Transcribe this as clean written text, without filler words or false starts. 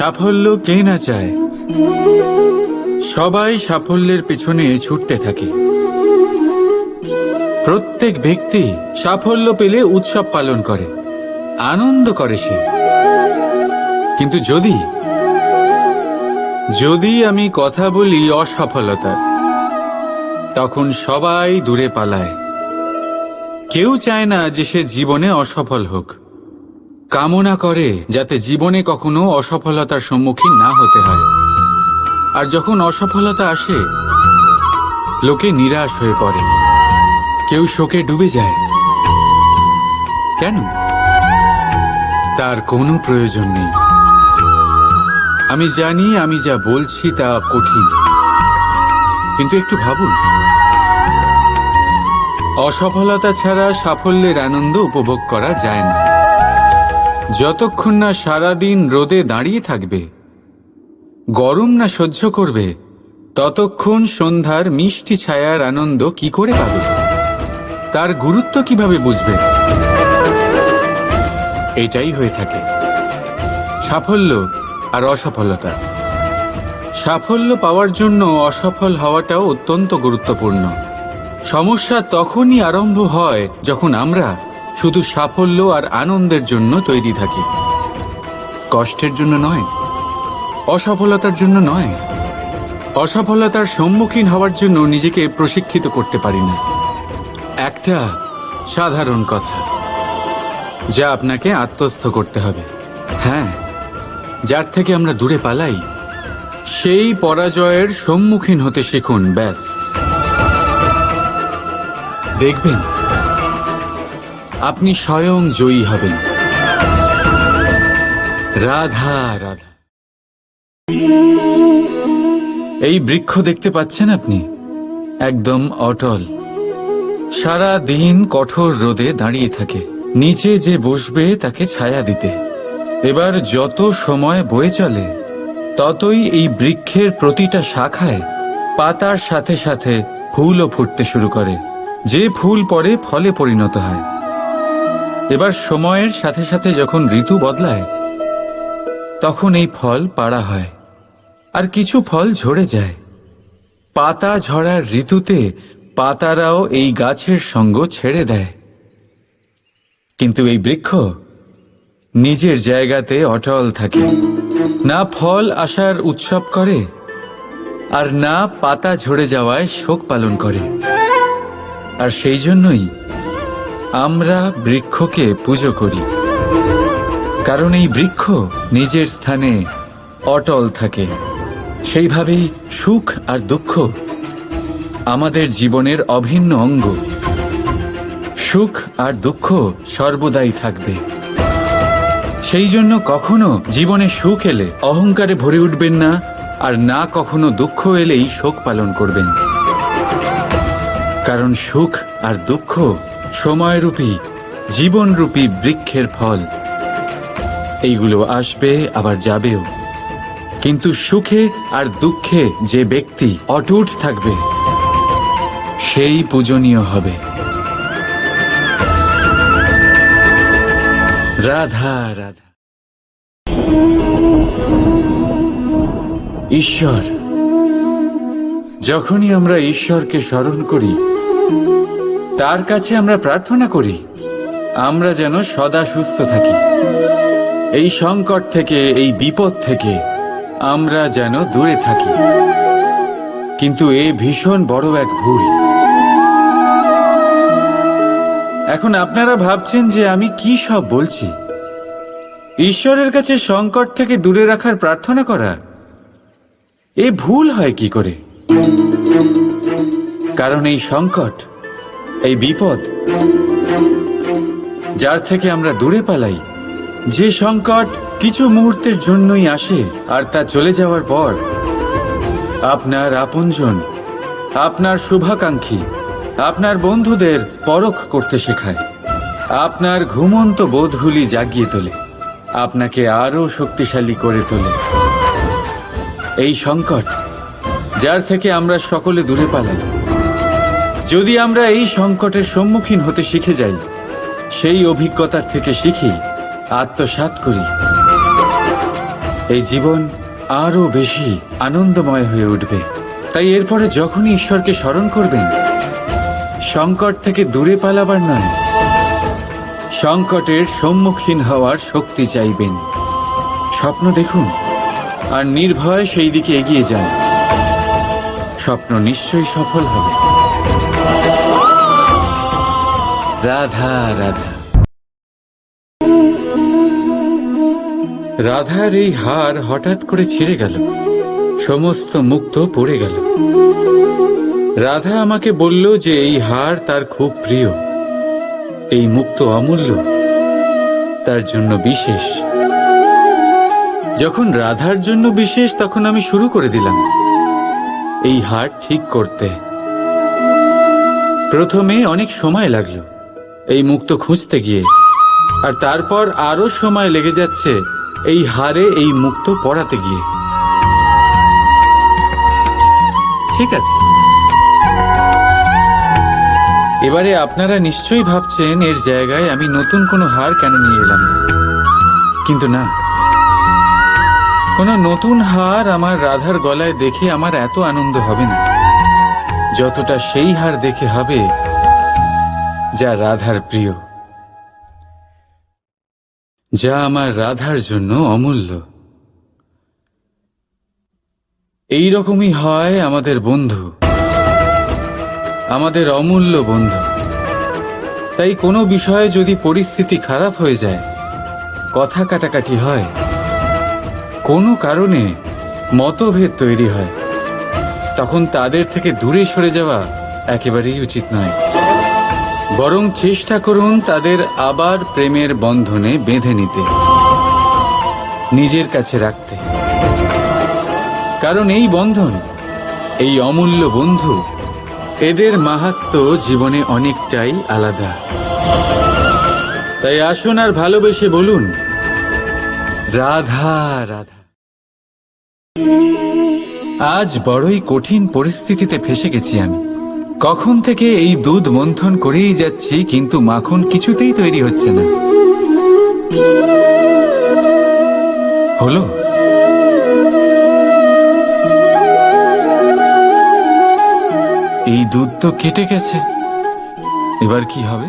সাফল্য কে না চায়? সবাই সাফল্যের পেছনে ছুটতে থাকে। প্রত্যেক ব্যক্তি সাফল্য পেলে উৎসব পালন করে, আনন্দ করে সে। কিন্তু যদি আমি কথা বলি অসফলতার, তখন সবাই দূরে পালায়। কেউ চায় না যে সে জীবনে অসফল হোক, কামনা করে যাতে জীবনে কখনো অসফলতার সম্মুখীন না হতে হয়। আর যখন অসফলতা আসে, লোকে নিরাশ হয়ে পড়ে, কেউ শোকে ডুবে যায়। কেন? তার কোনো প্রয়োজন নেই। আমি জানি আমি যা বলছি তা কঠিন, কিন্তু একটু ভাবুন, অসফলতা ছাড়া সাফল্যের আনন্দ উপভোগ করা যায় না। যতক্ষণ না সারাদিন রোদে দাঁড়িয়ে থাকবে, গরম না সহ্য করবে, ততক্ষণ সন্ধ্যার মিষ্টি ছায়ার আনন্দ কি করে পাবে? তার গুরুত্ব কিভাবে বুঝবে? এটাই হয়ে থাকে সাফল্য আর অসফলতা। সাফল্য পাওয়ার জন্য অসফল হওয়াটাও অত্যন্ত গুরুত্বপূর্ণ। সমস্যা তখনই আরম্ভ হয় যখন আমরা শুধু সাফল্য আর আনন্দের জন্য তৈরি থাকি, কষ্টের জন্য নয়, অসফলতার জন্য নয়। অসফলতার সম্মুখীন হওয়ার জন্য নিজেকে প্রশিক্ষিত করতে পারি না। একটা সাধারণ কথা যা আপনাকে আত্মস্থ করতে হবে। হ্যাঁ, যার থেকে আমরা দূরে পালাই, সেই পরাজয়ের সম্মুখীন হতে শিখুন। ব্যাস, দেখবেন আপনি স্বয়ং জয়ী হবেন। রাধা রাধা। এই বৃক্ষ দেখতে পাচ্ছেন আপনি? একদম অটল, সারা দিন কঠোর রোদে দাঁড়িয়ে থাকে, নিচে যে বসবে তাকে ছায়া দিতে। এবার যত সময় বয়ে চলে, ততই এই বৃক্ষের প্রতিটা শাখায় পাতার সাথে সাথে ফুলও ফুটতে শুরু করে, যে ফুল পরে ফলে পরিণত হয়। এবার সময়ের সাথে সাথে যখন ঋতু বদলায়, তখন এই ফল পাড়া হয়, আর কিছু ফল ঝরে যায়। পাতা ঝরার ঋতুতে পাতারাও এই গাছের সঙ্গ ছেড়ে দেয়। কিন্তু এই বৃক্ষ নিজের জায়গাতে অটল থাকে, না ফল আসার উৎসব করে, আর না পাতা ঝরে যাওয়ায় শোক পালন করে। আর সেই জন্যই আমরা বৃক্ষকে পুজো করি, কারণ এই বৃক্ষ নিজের স্থানে অটল থাকে। সেইভাবেই সুখ আর দুঃখ আমাদের জীবনের অভিন্ন অঙ্গ। সুখ আর দুঃখ সর্বদাই থাকবে। সেই জন্য কখনো জীবনে সুখ এলে অহংকারে ভরে উঠবেন না, আর না কখনো দুঃখ এলেই শোক পালন করবেন। কারণ সুখ আর দুঃখ সময়রূপী, জীবনরূপী বৃক্ষের ফল। এইগুলো আসবে আবার যাবেও, কিন্তু সুখে আর দুঃখে যে ব্যক্তি অটুট থাকবে, সেই পূজনীয় হবে। রাধা রাধা। ঈশ্বর, যখনই আমরা ঈশ্বরকে স্মরণ করি, তার কাছে আমরা প্রার্থনা করি আমরা যেন সদা সুস্থ থাকি, এই সংকট থেকে, এই বিপদ থেকে আমরা যেন দূরে থাকি। কিন্তু এ ভীষণ বড় এক ভুল। এখন আপনারা ভাবছেন যে আমি কি সব বলছি। ঈশ্বরের কাছে সংকট থেকে দূরে রাখার প্রার্থনা করা, এ ভুল হয় কি করে? কারণ এই সংকট, এই বিপদ, যার থেকে আমরা দূরে পালাই, যে সংকট কিছু মুহূর্তের জন্যই আসে আর তা চলে যাওয়ার পর আপনার আপনজন, আপনার শুভাকাঙ্ক্ষী, আপনার বন্ধুদের পরখ করতে শেখায়, আপনার ঘুমন্ত বোধগুলি জাগিয়ে তোলে, আপনাকে আরো শক্তিশালী করে তোলে। এই সংকট, যার থেকে আমরা সকলে দূরে পালাই, যদি আমরা এই সংকটের সম্মুখীন হতে শিখে যাই, সেই অভিজ্ঞতার থেকে শিখি, আত্মসাৎ করি, এই জীবন আরো বেশি আনন্দময় হয়ে উঠবে। তাই এরপরে যখনই ঈশ্বরকে স্মরণ করবেন, সংকট থেকে দূরে পালাবার নয়, সংকটের সম্মুখীন হওয়ার শক্তি চাইবেন। স্বপ্ন দেখুন আর নির্ভয় সেই দিকে এগিয়ে যান। স্বপ্ন নিশ্চয়ই সফল হবে। রাধা রাধা। রাধার এই হার হঠাৎ করে ছিঁড়ে গেল, সমস্ত মুক্তো পড়ে গেল। রাধা আমাকে বলল যে এই হার তার খুব প্রিয়, এই মুক্তো অমূল্য, তার জন্য বিশেষ। যখন রাধার জন্য বিশেষ, তখন আমি শুরু করে দিলাম এই হার ঠিক করতে। প্রথমে অনেক সময় লাগলো এই মুক্তো খুঁজতে গিয়ে, আর তারপর আরো সময় লেগে যাচ্ছে এই হারে এই মুক্তো পড়াতে গিয়ে। ঠিক আছে, এবারে আপনারা নিশ্চয়ই ভাবছেন এর জায়গায় আমি নতুন কোনো হার কেন নিয়ে এলাম না। কিন্তু না, কোনো নতুন হার আমার রাধার গলায় দেখে আমার এত আনন্দ হবে না, যতটা সেই হার দেখে হবে যা রাধার প্রিয়, যা আমার রাধার জন্য অমূল্য। এই রকমই হয় আমাদের বন্ধু, আমাদের অমূল্য বন্ধু। তাই কোনো বিষয়ে যদি পরিস্থিতি খারাপ হয়ে যায়, কথা কাটাকাটি হয়, কোনো কারণে মতভেদ তৈরি হয়, তখন তাদের থেকে দূরে সরে যাওয়া একেবারেই উচিত নয়। বরং চেষ্টা করুন তাদের আবার প্রেমের বন্ধনে বেঁধে নিতে, নিজের কাছে রাখতে। কারণ এই বন্ধন, এই অমূল্য বন্ধু, এদের মাহাত্ম্য জীবনে অনেকটাই আলাদা। তাই আসুন আর ভালোবেসে বলুন, রাধা রাধা। আজ বড়ই কঠিন পরিস্থিতিতে ফেসে গেছি আমি। কখন থেকে এই দুধ মন্থন করেই যাচ্ছি, কিন্তু মাখন কিছুতেই তৈরি হচ্ছে না। হলো? এই দুধ তো কেটে গেছে, এবার কি হবে?